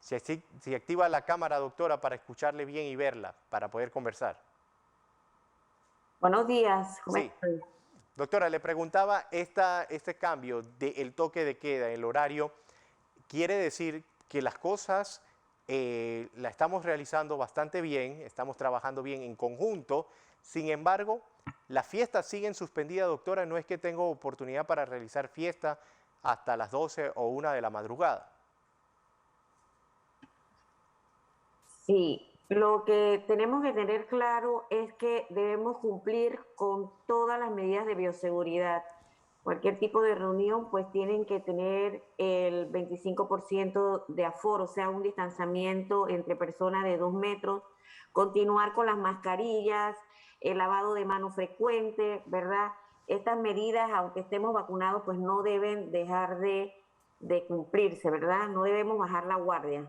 Si activa la cámara, doctora, para escucharle bien y verla, para poder conversar. Buenos días, ¿cómo Sí. están? Doctora, le preguntaba, este cambio del toque de queda, el horario, quiere decir que las cosas la estamos realizando bastante bien, estamos trabajando bien en conjunto. Sin embargo, las fiestas siguen suspendidas, doctora. No es que tengo oportunidad para realizar fiesta hasta las 12 o 1 de la madrugada. Sí, lo que tenemos que tener claro es que debemos cumplir con todas las medidas de bioseguridad. Cualquier tipo de reunión, pues tienen que tener el 25% de aforo, o sea, un distanciamiento entre personas de 2 metros, continuar con las mascarillas, el lavado de manos frecuente, ¿verdad? Estas medidas, aunque estemos vacunados, pues no deben dejar de cumplirse, ¿verdad? No debemos bajar la guardia.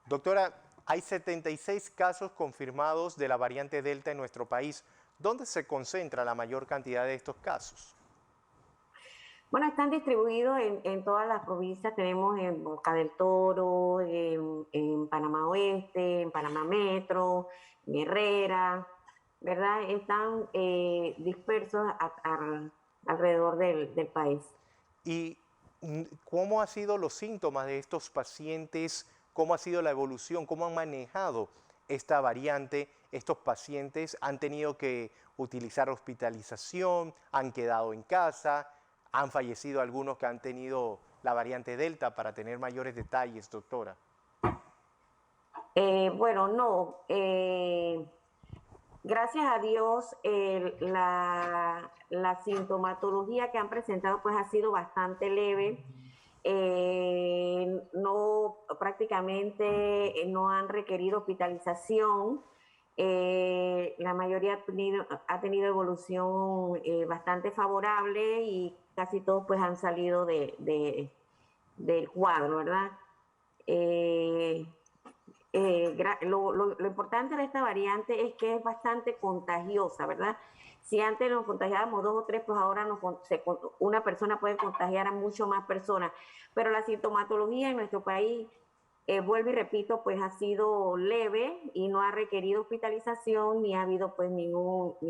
Doctora, hay 76 casos confirmados de la variante Delta en nuestro país. ¿Dónde se concentra la mayor cantidad de estos casos? Bueno, están distribuidos en todas las provincias. Tenemos en Boca del Toro, en Panamá Oeste, en Panamá Metro, en Herrera, ¿verdad? Están dispersos alrededor del país. ¿Y cómo han sido los síntomas de estos pacientes? ¿Cómo ha sido la evolución? ¿Cómo han manejado esta variante? ¿Estos pacientes han tenido que utilizar hospitalización? ¿Han quedado en casa? ¿Han fallecido algunos que han tenido la variante Delta? Para tener mayores detalles, doctora. Bueno, no. Gracias a Dios, la sintomatología que han presentado pues ha sido bastante leve. No, prácticamente no han requerido hospitalización. La mayoría ha tenido evolución bastante favorable y casi todos pues han salido del cuadro, ¿verdad? Eh, lo importante de esta variante es que es bastante contagiosa, ¿verdad? Si antes nos contagiábamos 2 o 3, pues ahora una persona puede contagiar a mucho más personas. Pero la sintomatología en nuestro país, vuelvo y repito, pues ha sido leve y no ha requerido hospitalización ni ha habido pues ninguna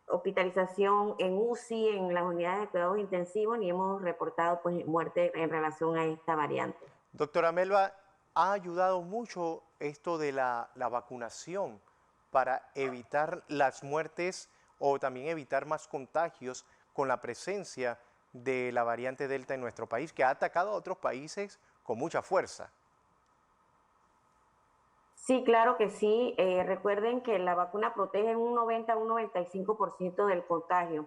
hospitalización en UCI, en las unidades de cuidados intensivos, ni hemos reportado pues muerte en relación a esta variante. Doctora Melba, ha ayudado mucho esto de la vacunación para evitar las muertes o también evitar más contagios con la presencia de la variante Delta en nuestro país, que ha atacado a otros países con mucha fuerza. Sí, claro que sí. Recuerden que la vacuna protege en un 90 a un 95% del contagio.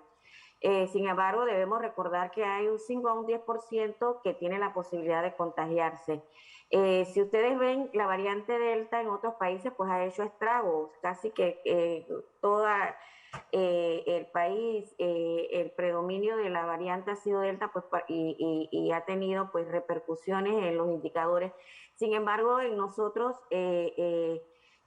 Sin embargo, debemos recordar que hay un 5 a un 10% que tiene la posibilidad de contagiarse. Si ustedes ven, la variante Delta en otros países pues ha hecho estragos, casi que toda el país, el predominio de la variante ha sido Delta pues, y ha tenido pues repercusiones en los indicadores. Sin embargo, en nosotros,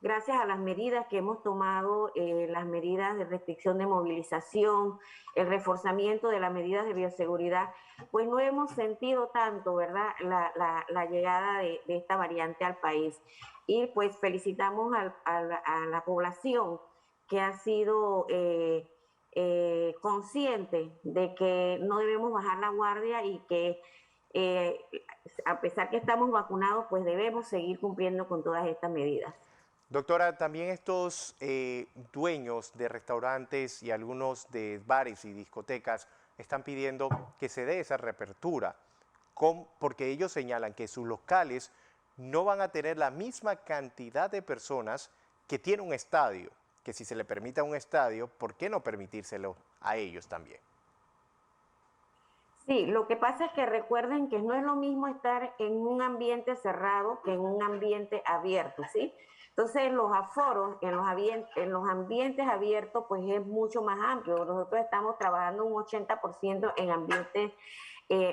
gracias a las medidas que hemos tomado, las medidas de restricción de movilización, el reforzamiento de las medidas de bioseguridad, pues no hemos sentido tanto, ¿verdad?, la llegada de esta variante al país. Y pues felicitamos a la población que ha sido consciente de que no debemos bajar la guardia y que eh, a pesar que estamos vacunados, pues debemos seguir cumpliendo con todas estas medidas. Doctora, también estos dueños de restaurantes y algunos de bares y discotecas están pidiendo que se dé esa reapertura, porque ellos señalan que sus locales no van a tener la misma cantidad de personas que tiene un estadio, que si se le permite a un estadio, ¿por qué no permitírselo a ellos también? Sí, lo que pasa es que recuerden que no es lo mismo estar en un ambiente cerrado que en un ambiente abierto, ¿sí? Entonces, los aforos en los ambientes abiertos, pues es mucho más amplio. Nosotros estamos trabajando un 80% en ambientes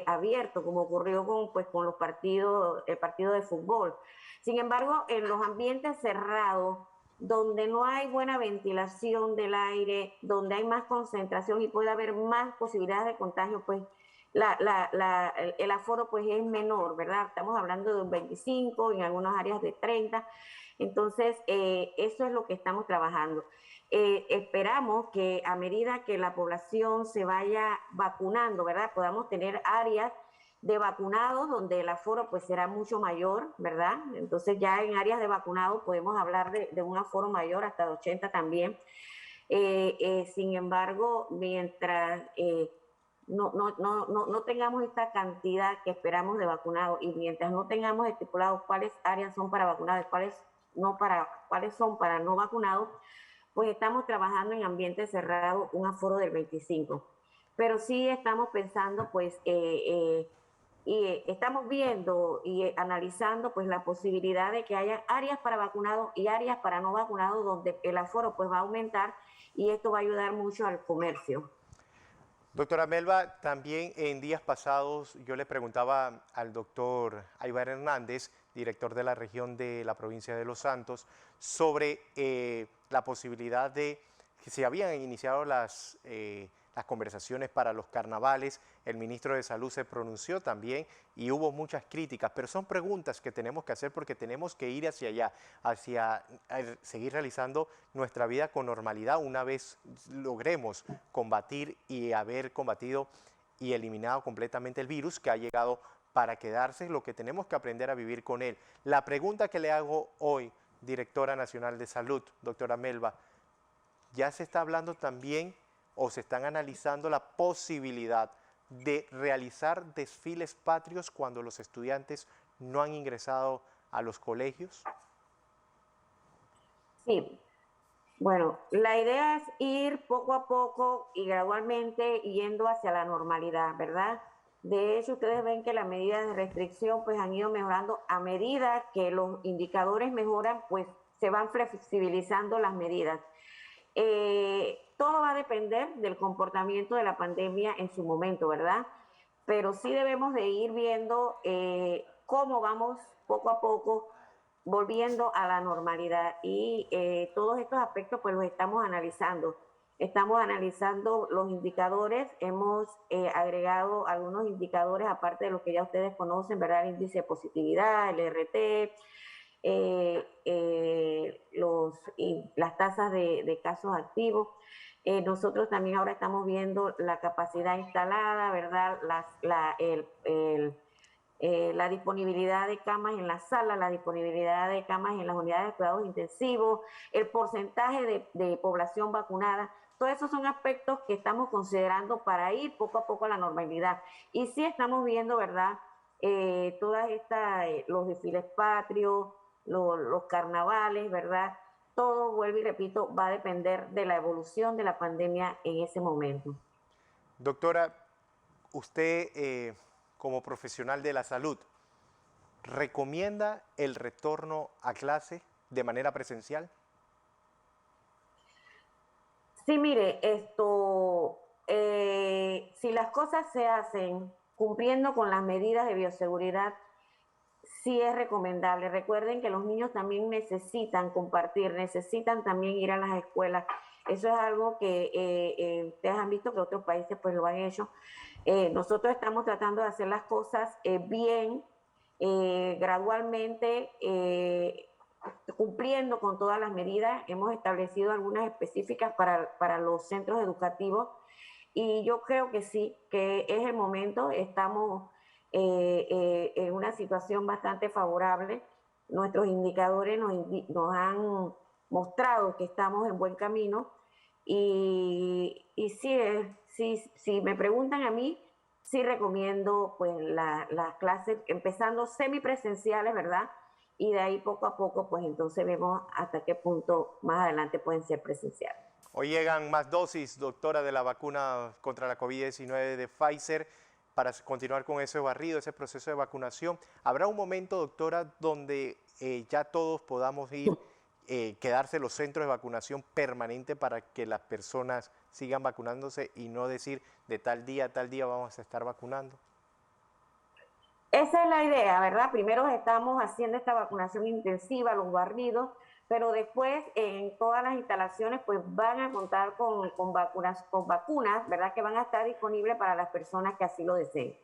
abiertos, como ocurrió con los partidos, el partido de fútbol. Sin embargo, en los ambientes cerrados, donde no hay buena ventilación del aire, donde hay más concentración y puede haber más posibilidades de contagio, pues el aforo pues es menor, ¿verdad? Estamos hablando de un 25, en algunas áreas de 30. Entonces, eso es lo que estamos trabajando. Esperamos que a medida que la población se vaya vacunando, ¿verdad? Podamos tener áreas de vacunados donde el aforo pues será mucho mayor, ¿verdad? Entonces ya en áreas de vacunados podemos hablar de un aforo mayor hasta de 80 también. Sin embargo, mientras no tengamos esta cantidad que esperamos de vacunados y mientras no tengamos estipulado cuáles áreas son para vacunados, cuáles son para no vacunados, pues estamos trabajando en ambiente cerrado un aforo del 25. Pero sí estamos pensando, pues, y estamos viendo y analizando pues la posibilidad de que haya áreas para vacunados y áreas para no vacunados donde el aforo pues va a aumentar y esto va a ayudar mucho al comercio. Doctora Melba, también en días pasados yo le preguntaba al doctor Aybar Hernández, director de la región de la provincia de Los Santos, sobre la posibilidad de que se habían iniciado las conversaciones para los carnavales. El ministro de Salud se pronunció también y hubo muchas críticas, pero son preguntas que tenemos que hacer porque tenemos que ir hacia allá, hacia seguir realizando nuestra vida con normalidad una vez logremos combatir y haber combatido y eliminado completamente el virus que ha llegado para quedarse, lo que tenemos que aprender a vivir con él. La pregunta que le hago hoy, directora nacional de salud, doctora Melba, ya se está hablando también o se están analizando la posibilidad de realizar desfiles patrios cuando los estudiantes no han ingresado a los colegios. Sí, bueno, la idea es ir poco a poco y gradualmente yendo hacia la normalidad, ¿verdad? De hecho, ustedes ven que las medidas de restricción pues han ido mejorando a medida que los indicadores mejoran, pues se van flexibilizando las medidas. Todo va a depender del comportamiento de la pandemia en su momento, ¿verdad? Pero sí debemos de ir viendo cómo vamos poco a poco volviendo a la normalidad y todos estos aspectos pues los estamos analizando. Estamos analizando los indicadores, hemos agregado algunos indicadores aparte de los que ya ustedes conocen, ¿verdad? El índice de positividad, el RT, las tasas de casos activos. Nosotros también ahora estamos viendo la capacidad instalada, ¿verdad? La disponibilidad de camas en la sala, la disponibilidad de camas en las unidades de cuidados intensivos, el porcentaje de población vacunada. Todos esos son aspectos que estamos considerando para ir poco a poco a la normalidad. Y sí estamos viendo, ¿verdad? Todas estas, los desfiles patrios, los carnavales, ¿verdad? Todo, vuelvo y repito, va a depender de la evolución de la pandemia en ese momento. Doctora, usted como profesional de la salud, ¿recomienda el retorno a clase de manera presencial? Sí, mire, si las cosas se hacen cumpliendo con las medidas de bioseguridad, sí es recomendable. Recuerden que los niños también necesitan compartir, necesitan también ir a las escuelas. Eso es algo que ustedes han visto que otros países pues lo han hecho. Nosotros estamos tratando de hacer las cosas bien, gradualmente, cumpliendo con todas las medidas. Hemos establecido algunas específicas para los centros educativos y yo creo que sí, que es el momento. Estamos en una situación bastante favorable. Nuestros indicadores nos han mostrado que estamos en buen camino y si me preguntan a mí, sí recomiendo pues las clases empezando semipresenciales, ¿verdad? Y de ahí poco a poco pues entonces vemos hasta qué punto más adelante pueden ser presenciales. Hoy llegan más dosis, doctora, de la vacuna contra la COVID-19 de Pfizer para continuar con ese barrido, ese proceso de vacunación. ¿Habrá un momento, doctora, donde ya todos podamos ir, quedarse los centros de vacunación permanente para que las personas sigan vacunándose y no decir de tal día a tal día vamos a estar vacunando? Esa es la idea, ¿verdad? Primero estamos haciendo esta vacunación intensiva, los barridos, pero después en todas las instalaciones pues van a contar con vacunas, ¿verdad? Que van a estar disponibles para las personas que así lo deseen.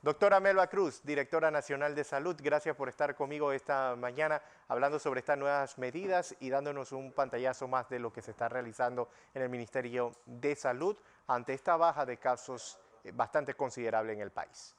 Doctora Melba Cruz, directora nacional de salud, gracias por estar conmigo esta mañana hablando sobre estas nuevas medidas y dándonos un pantallazo más de lo que se está realizando en el Ministerio de Salud ante esta baja de casos bastante considerable en el país.